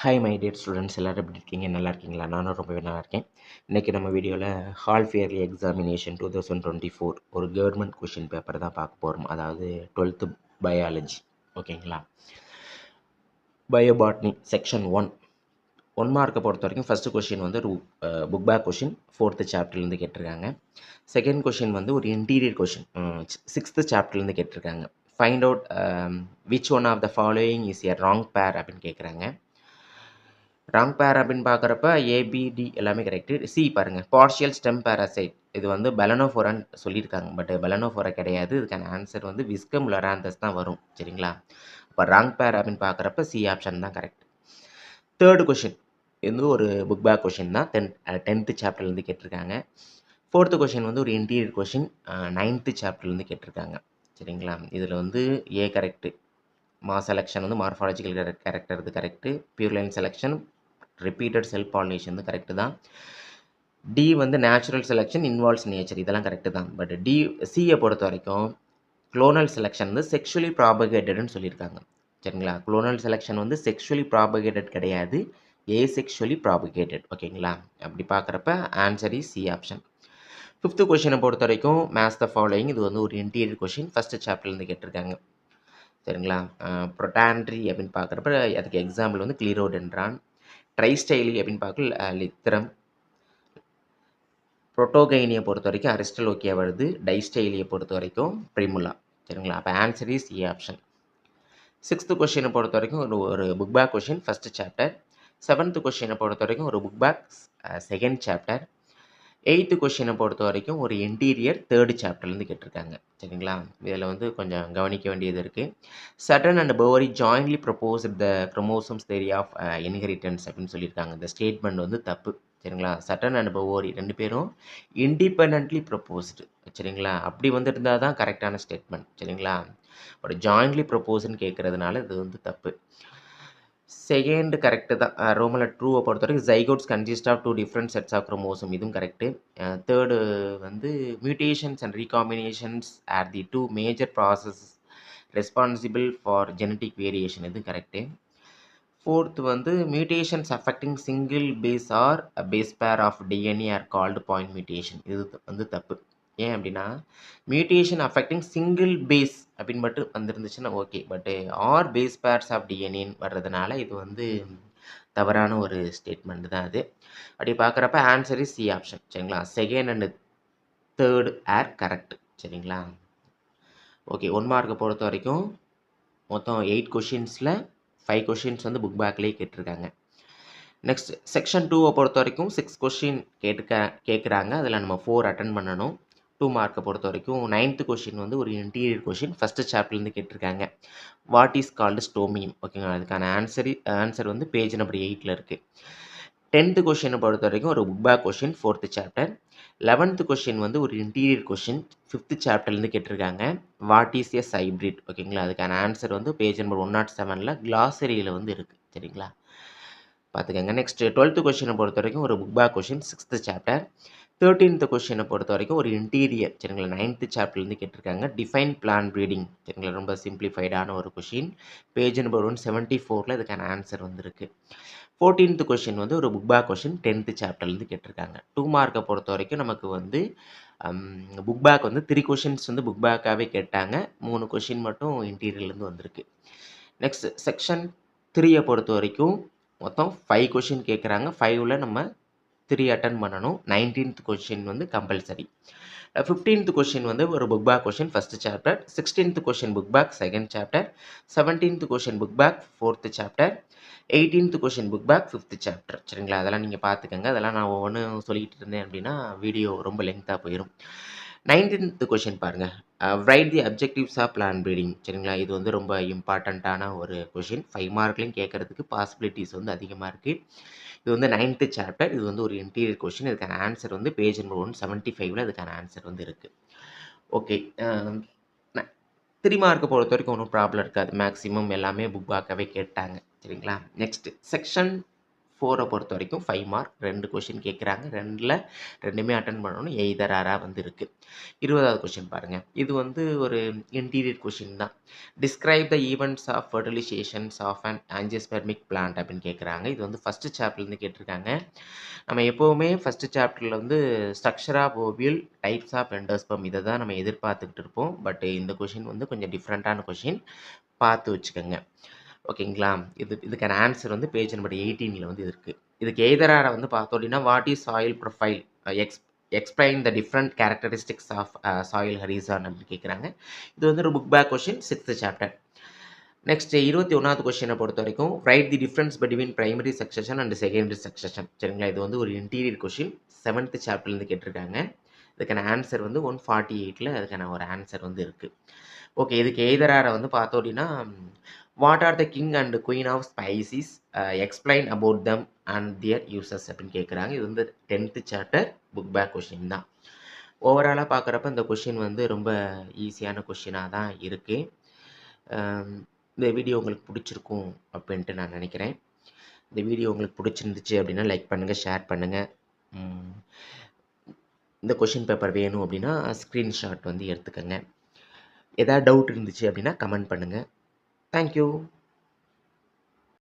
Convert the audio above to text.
Hi my dear students, எல்லோரும் எப்படி இருக்கீங்க? நல்லா இருக்கீங்களா? நானும் ரொம்பவே நல்லா இருக்கேன். இன்றைக்கி நம்ம வீடியோவில் ஹால்ஃப் இயர்லி எக்ஸாமினேஷன் 2024 ஒரு கவர்மெண்ட் கொஷின் பேப்பர் தான் பார்க்க போகிறோம். அதாவது 12th பயாலஜி. ஓகேங்களா? பயோபாட்னி செக்ஷன் 1 மார்க்கை பொறுத்த வரைக்கும் ஃபஸ்ட்டு கொஷின் வந்து ஒரு புக் பேக் கொஷின் 4th சாப்டர்லேருந்து கேட்டிருக்காங்க. செகண்ட் கொஷின் வந்து ஒரு இன்டீரியர் கொஷின் 6th சாப்டர்லேருந்து கேட்டிருக்காங்க. Find out which one of the following is a wrong pair அப்படின்னு கேட்குறாங்க. ராங் பேர் அப்படின்னு பார்க்குறப்ப ஏபிடி எல்லாமே கரெக்டு. சி பாருங்கள், பார்ஷியல் ஸ்டெம் பேராசைட் இது வந்து பெலனோஃபோரான்னு சொல்லியிருக்காங்க. பட் பெலனோஃபோரா கிடையாது. இதுக்கான ஆன்சர் வந்து விஸ்கம் லொராந்தஸ் தான் வரும். சரிங்களா? இப்போ ராங் பேர் அப்படின்னு பார்க்குறப்ப சி ஆப்ஷன் தான் கரெக்ட். தேர்டு கொஷின் இது ஒரு புக் பேக் கொஷின் தான். 10th சாப்டர்லேருந்து கேட்டிருக்காங்க. ஃபோர்த்து கொஷின் வந்து ஒரு இன்டீரியர் கொஷின் 9th சாப்டர்லேருந்து கேட்டிருக்காங்க. சரிங்களா? இதில் வந்து ஏ கரெக்டு. மாஸ் செலெக்ஷன் வந்து மார்ஃபாலஜிக்கல் கேரக்டர் இது correct. Pure line selection repeated self pollination வந்து கரெக்டு தான். டி வந்து நேச்சுரல் செலெக்ஷன் இன்வால்வ்ஸ் நேச்சர் இதெல்லாம் கரெக்டு தான். பட் சியை பொறுத்த வரைக்கும் குளோனல் செலெக்ஷன் வந்து செக்ஷுவலி ப்ராபகேட்டட்னு சொல்லியிருக்காங்க. சரிங்களா? குளோனல் செலெக்ஷன் வந்து செக்ஷுவலி ப்ராபகேட்டட் கிடையாது, ஏசெக்ஷுவலி ப்ராபகேட்டட். ஓகேங்களா? அப்படி பார்க்குறப்ப answer is C option. Fifth கொஷினை பொறுத்த வரைக்கும் மேத்ஸ் த ஃபாலோயிங் இது வந்து ஒரு இன்டீரியர் கொஷின் ஃபஸ்ட்டு சாப்டர்லேருந்து கேட்டிருக்காங்க. சரிங்களா? ப்ரொட்டான்ட்ரி அப்படின்னு பார்க்குறப்ப அதுக்கு எக்ஸாம்பிள் வந்து கிளீரோடென்ட்ரான். ட்ரைஸ்டைலி அப்படின்னு பார்க்க லித்திரம். புரோட்டோகைனியை பொறுத்த வரைக்கும் அரிஸ்டலோக்கியா வருது. டைஸ்டைலியை பொறுத்த வரைக்கும் பிரிமுலா. சரிங்களா? அப்போ answer is A option. Sixth கொஷினை பொறுத்த வரைக்கும் ஒரு book back question first chapter. Seventh கொஷினை பொறுத்த வரைக்கும் ஒரு book back second chapter. Eighth கொஷினை பொறுத்த வரைக்கும் ஒரு இன்டீரியர் தேர்டு சாப்டர்லேருந்து கேட்டிருக்காங்க. சரிங்களா? இதில் வந்து கொஞ்சம் கவனிக்க வேண்டியது இருக்குது. Sutton and Boveri jointly proposed the chromosomes theory of inheritance அப்படின்னு சொல்லியிருக்காங்க. இந்த ஸ்டேட்மெண்ட் வந்து தப்பு. சரிங்களா? சட்டன் அண்ட் பவோரி 2 பேரும் இண்டிபெண்ட்லி ப்ரப்போஸ்டு. சரிங்களா? அப்படி வந்துருந்தால் தான் கரெக்டான ஸ்டேட்மெண்ட். சரிங்களா? ஒரு ஜாயின்ட்லி ப்ரப்போஸ்ன்னு கேட்குறதுனால இது வந்து தப்பு. செகண்ட் கரெக்டு தான். ரோமில் ட்ரூவை பொறுத்த வரைக்கும் zygotes consist of 2 different sets of chromosome இதுவும் கரெக்டு. தேர்டு வந்து mutations and recombinations are the 2 major process responsible for genetic variation இதுவும் கரெக்டு. ஃபோர்த் வந்து mutations affecting single base or base pair of DNA are called point mutation இது வந்து தப்பு. ஏன் அப்படின்னா mutation affecting single base அப்படின்னு மட்டும் வந்துருந்துச்சுன்னா ஓகே. பட்டு ஆர் பேஸ் பேர்ஸ் ஆஃப் டிஎன்ஏன்னு வர்றதுனால இது வந்து தவறான ஒரு ஸ்டேட்மெண்ட் தான் அது. அப்படி பார்க்குறப்ப ஆன்சர் இஸ் சி ஆப்ஷன். சரிங்களா? Second and third are correct. சரிங்களா? ஓகே, 1 மார்க்கை பொறுத்த வரைக்கும் மொத்தம் 8 கொஷின்ஸில் 5 கொஷின்ஸ் வந்து புக் பேக்லேயே கேட்டிருக்காங்க. நெக்ஸ்ட் செக்ஷன் 2வை பொறுத்த வரைக்கும் 6 கொஷின் கேட்குறாங்க. அதில் நம்ம 4 அட்டன் பண்ணணும். 2 மார்க்கை பொறுத்த வரைக்கும் 9th கொஷின் வந்து ஒரு இன்டீரியர் கொஷின் ஃபஸ்ட்டு சாப்டர்லேருந்து கேட்டிருக்காங்க. What is called stomium? ஓகேங்களா? அதுக்கான ஆன்சர் வந்து பேஜ் நம்பர் 8ல் இருக்குது. 10th கொஷினை பொறுத்த வரைக்கும் ஒரு book back question 4th chapter. 11th question வந்து ஒரு இன்டீரியர் கொஷின் 5th சாப்டர்லேருந்து கேட்டிருக்காங்க. What is a hybrid? ஓகேங்களா? அதுக்கான ஆன்சர் வந்து பேஜ் நம்பர் 107ல் கிளாசரியில் வந்து இருக்குது. சரிங்களா? பார்த்துக்கங்க. நெக்ஸ்ட் 12th கொஷினை பொறுத்த வரைக்கும் ஒரு book back question 6th chapter. 13th கொஷினை பொறுத்த வரைக்கும் ஒரு இன்டீரியர். சரிங்களா? 9th சாப்டர்லேருந்து கேட்டிருக்காங்க. Define plan breeding. சரிங்களா? ரொம்ப சிம்பிளிஃபைடான ஒரு கொஷின். பேஜ் நம்பர் 174ல் இதுக்கான ஆன்சர் வந்துருக்கு. 14th கொஷின் வந்து ஒரு புக் பேக் கொஷின் 10th சாப்டர்லேருந்து கேட்டிருக்காங்க. 2 மார்க்கை பொறுத்த வரைக்கும் நமக்கு வந்து புக் பேக் வந்து 3 கொஷின்ஸ் வந்து புக் பேக்காகவே கேட்டாங்க. 3 கொஷின் மட்டும் இன்டீரியர்லேருந்து வந்திருக்கு. நெக்ஸ்ட் செக்ஷன் 3யை பொறுத்த வரைக்கும் மொத்தம் 5 கொஷின் கேட்குறாங்க. 5ல் நம்ம 3 அட்டன் பண்ணணும். 19th கொஷின் வந்து கம்பல்சரி. 15th கொஷின் வந்து ஒரு book back question first chapter. 16th question book back second chapter. 17th question book back 4th chapter. 18th question book back 5th chapter. சரிங்களா? அதெல்லாம் நீங்கள் பார்த்துக்கங்க. அதெல்லாம் நான் ஒவ்வொன்றும் சொல்லிக்கிட்டு இருந்தேன் அப்படின்னா வீடியோ ரொம்ப லென்த்தாக போயிடும். 19th கொஷின் பாருங்கள். Write the objectives of plant breeding. சரிங்களா? இது வந்து ரொம்ப இம்பார்ட்டண்ட்டான ஒரு கொஷின். 5 மார்க்லையும் கேட்குறதுக்கு பாசிபிலிட்டிஸ் வந்து அதிகமாக இருக்குது. இது வந்து 9th சாப்டர். இது வந்து ஒரு இன்டீரியர் கொஷின். இதுக்கான ஆன்சர் வந்து பேஜ் நம்பர் 175ல் இதுக்கான ஆன்சர் வந்து இருக்குது. ஓகே, 3 மார்க்கை பொறுத்த வரைக்கும் ஒன்றும் ப்ராப்ளம் இருக்காது. மேக்ஸிமம் எல்லாமே புக் பேக்காகவே கேட்டாங்க. சரிங்களா? நெக்ஸ்ட் செக்ஷன் 4 பொறுத்த வரைக்கும் 5 மார்க் 2 கொஷின் கேட்குறாங்க. 2ல் 2மே அட்டெண்ட் பண்ணணும். எய்தர் ஆரா வந்து இருக்குது. 20வது கொஷின் பாருங்கள். இது வந்து ஒரு இன்டீரியர் கொஷின் தான். Describe the events of fertilisations of an angiospermic plant அப்படின்னு கேட்குறாங்க. இது வந்து ஃபஸ்ட்டு சாப்டர்லேருந்து கேட்டிருக்காங்க. நம்ம எப்போவுமே ஃபஸ்ட்டு சாப்டரில் வந்து structure of ovule, types of endosperm இதை தான் நம்ம எதிர்பார்த்துக்கிட்டு இருப்போம். பட் இந்த கொஷின் வந்து கொஞ்சம் டிஃப்ரெண்ட்டான கொஷின், பார்த்து வச்சுக்கோங்க. ஓகேங்களா? இதுக்கான ஆன்சர் வந்து பேஜ் நம்பர் 18ல் வந்து இருக்குது. இதுக்கு எய்தராக வந்து பார்த்தோம் அப்படின்னா what is soil profile, explain the different characteristics of soil horizon அப்படின்னு கேட்குறாங்க. இது வந்து ஒரு book back question 6th chapter. Next 21வது கொஷினை பொறுத்த வரைக்கும் write the difference between primary succession and secondary succession. சரிங்களா? இது வந்து ஒரு இன்டீரியர் கொஷின் 7th சாப்டர்லேருந்து கேட்டிருக்காங்க. இதுக்கான ஆன்சர் வந்து 148ல் அதுக்கான ஒரு ஆன்சர் வந்து இருக்குது. ஓகே, இதுக்கு எய்தராக வந்து பார்த்தோம் அப்படின்னா what are the king and queen of spices, explain about them and their uses அப்படின்னு கேட்குறாங்க. இது வந்து 10th chapter book back question தான். ஓவராலாக பார்க்குறப்ப இந்த கொஷின் வந்து ரொம்ப ஈஸியான கொஷினாக தான் இருக்குது. இந்த வீடியோ உங்களுக்கு பிடிச்சிருக்கும் அப்படின்ட்டு நான் நினைக்கிறேன். இந்த வீடியோ உங்களுக்கு பிடிச்சிருந்துச்சு அப்படின்னா லைக் பண்ணுங்கள், ஷேர் பண்ணுங்கள். இந்த கொஷின் பேப்பர் வேணும் அப்படின்னா ஸ்க்ரீன்ஷாட் வந்து எடுத்துக்கோங்க. எதாவது டவுட் இருந்துச்சு அப்படின்னா கமெண்ட் பண்ணுங்கள். தேங்க்யூ.